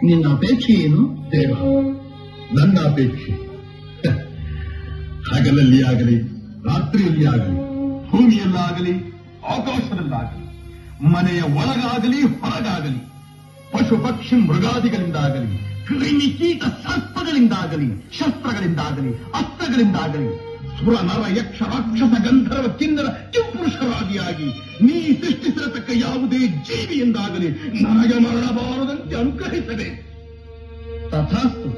ನಿನ್ನ ಅಪೇಕ್ಷೆ ಏನು? ದೇವ, ನನ್ನ ಅಪೇಕ್ಷೆ ಹಗಲಲ್ಲಿ ಆಗಲಿ, ರಾತ್ರಿಯಲ್ಲಿ ಆಗಲಿ, ಭೂಮಿಯಲ್ಲಾಗಲಿ, ಆಕಾಶದಲ್ಲಾಗಲಿ, ಮನೆಯ ಒಳಗಾಗಲಿ ಹೊರಗಾಗಲಿ, ಪಶು ಪಕ್ಷಿ ಮೃಗಾದಿಗಳಿಂದಾಗಲಿ, ಕ್ರಿಮಿ ಕೀಟ ಸರ್ಪಗಳಿಂದಾಗಲಿ, ಶಸ್ತ್ರಗಳಿಂದಾಗಲಿ, ಅಸ್ತ್ರಗಳಿಂದಾಗಲಿ, ಸುರ ನರ ಯಕ್ಷ ರಾಕ್ಷಸ ಗಂಧರ್ವ ಕಿನ್ನರ ಕಿಂಪುರುಷರಾದಿಯಾಗಿ ನೀ ಸೃಷ್ಟಿಸಿರತಕ್ಕ ಯಾವುದೇ ಜೀವಿಯಿಂದಾಗಲಿ ನನಗೆ ಮರಣಬಾರದಂತೆ ಅನುಗ್ರಹಿಸದೆ. ತಥಾಸ್ತು.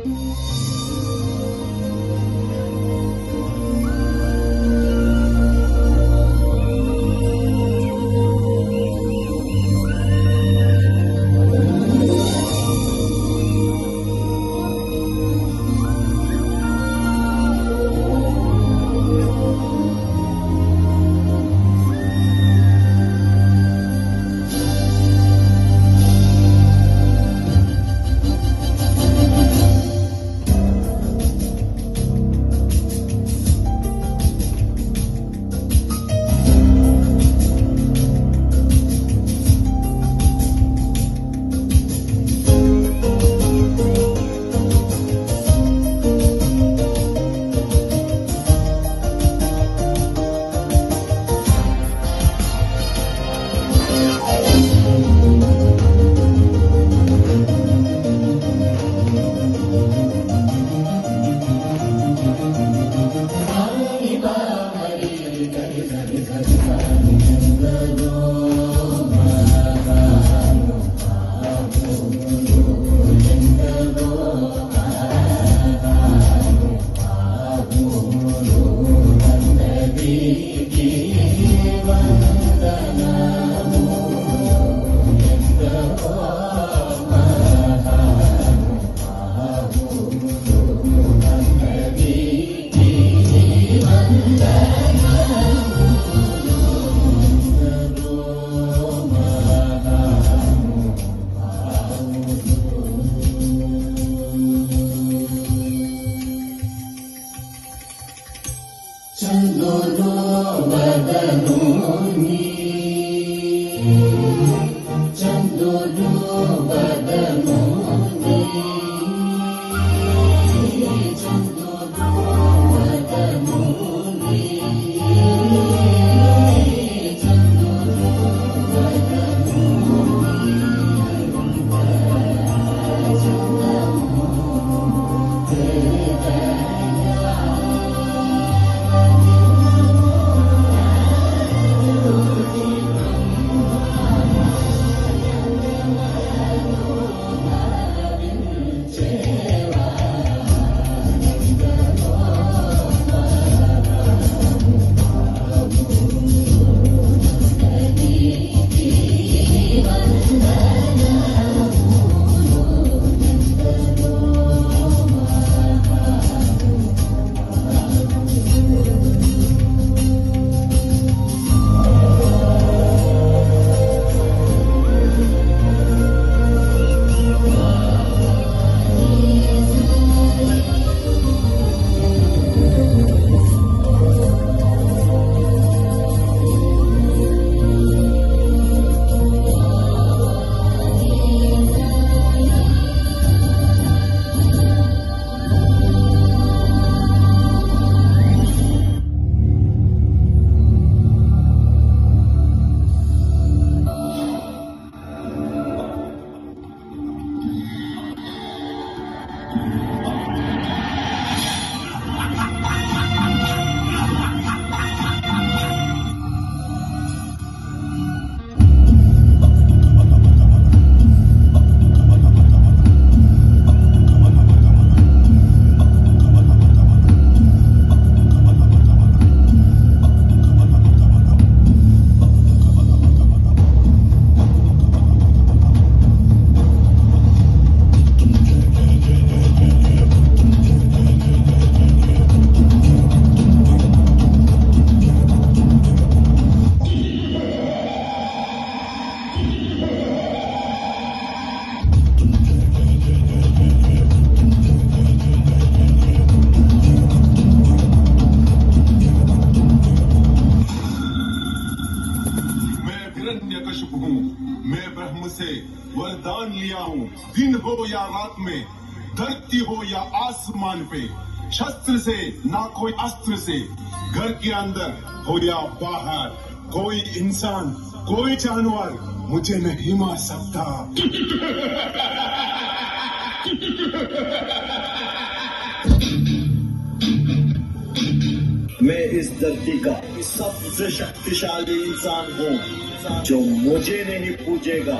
लिया हूँ। दिन हो या रात में, धरती हो या आसमान पे, शस्त्र से ना कोई अस्त्र से, घर के अंदर हो या बाहर, कोई इंसान कोई जानवर मुझे नहीं मार सकता। मैं इस धरती का सबसे शक्तिशाली इंसान हूँ। जो मुझे नहीं पूजेगा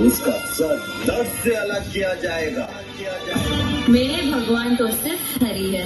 उसका सर दर्द से अलग किया जाएगा। मेरे भगवान तो सिर्फ हरि है।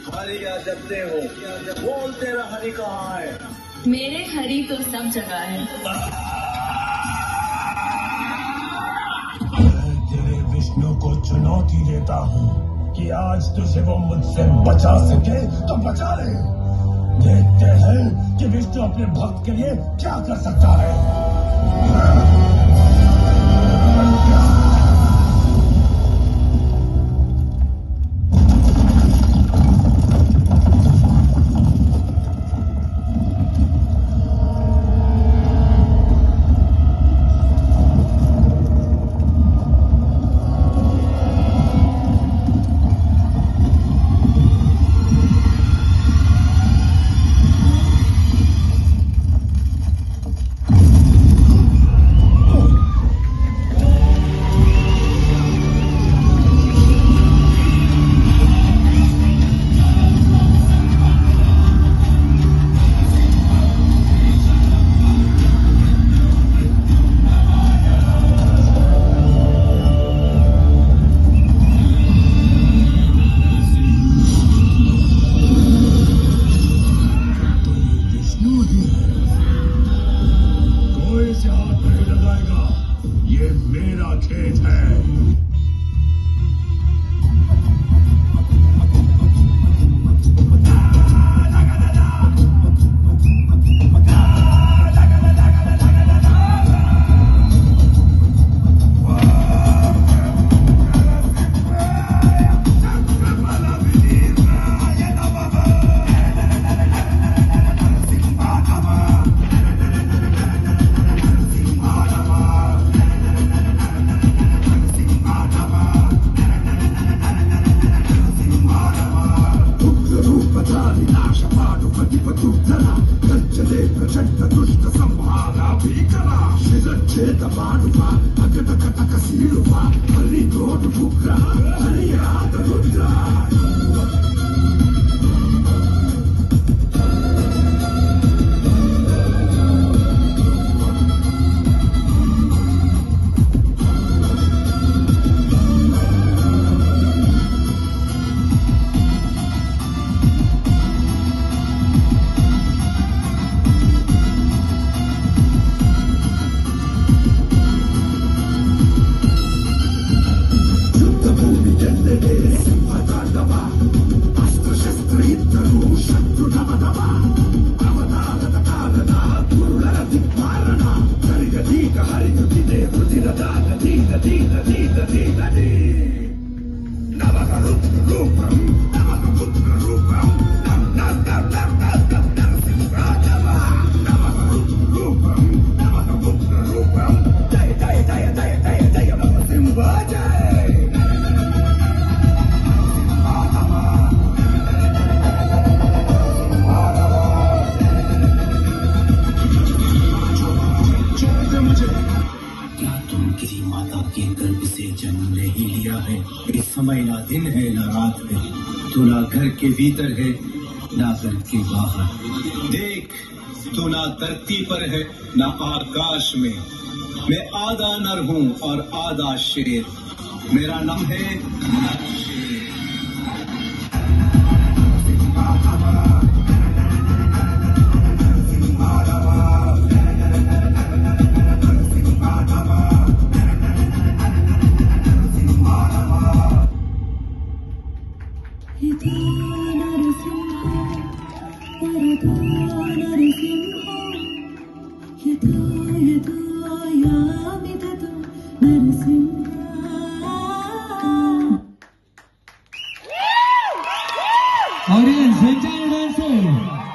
हरि क्या जपते हो? बोल तेरा हरि कहाँ है? मेरे हरि तो सब जगह है। मैं तेरे विष्णु को चुनौती देता हूँ कि आज तुझे वो मुझसे बचा सके तो बचा ले। देखते हैं कि विष्णु अपने भक्त के लिए क्या कर सकता है। कोई से हाथ नहीं लगाएगा, ये मेरा खेत है। समय ना दिन है ना रात है, तू ना घर के भीतर है ना घर के बाहर। देख, तू ना धरती पर है ना आकाश में। मैं आधा नर हूँ और आधा शेर। मेरा नाम है नर शेर। Audience, enjoy your dance.